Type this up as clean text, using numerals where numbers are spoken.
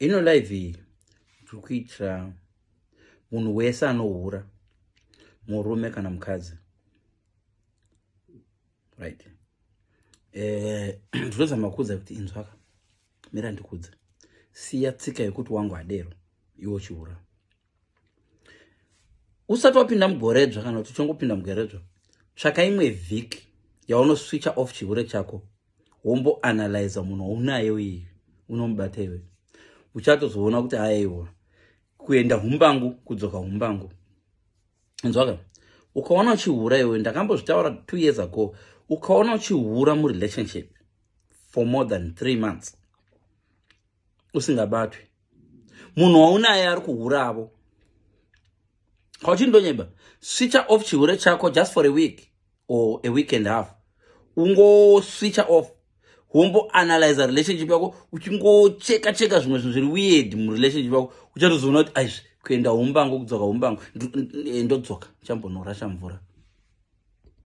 ino live iyi tiri kuitira munhu wese anohura, murume kana mukadzi, right? Ndinozama kuudza kuti inzwaka, mira ndikudze, siya tsika yekuti wangu adero iwo chihura. Usati wapinda mugoredzva kana kuti uchongopinda mugoredzva, tsvaka imwe vhiki yaunoswitcha off chihure chako, wombo analyze munhu waunaye uyu unomubata iwe. Uchatozoona kuti aiwa kuenda humbangu kudzoka humbangu. Nzwaka, ukaona uchihura iwe, ndakambozvitaura 2 years ago, ukaona uchihura murelationship for more than 3 months usingabatwi, munhu waunaye ari kuhura avo, kauchindonyeba, switcha off chihure chako just for a week or a week and a half. Ungo switcha off, wombo analyze relationship yako, uchingocheka zvimwe zvinhu zviri weird murelationship yako, uchatozoona kuti aizvi kuenda humbangu kudzoka humbangu ndodzoka chambonorasha mvura.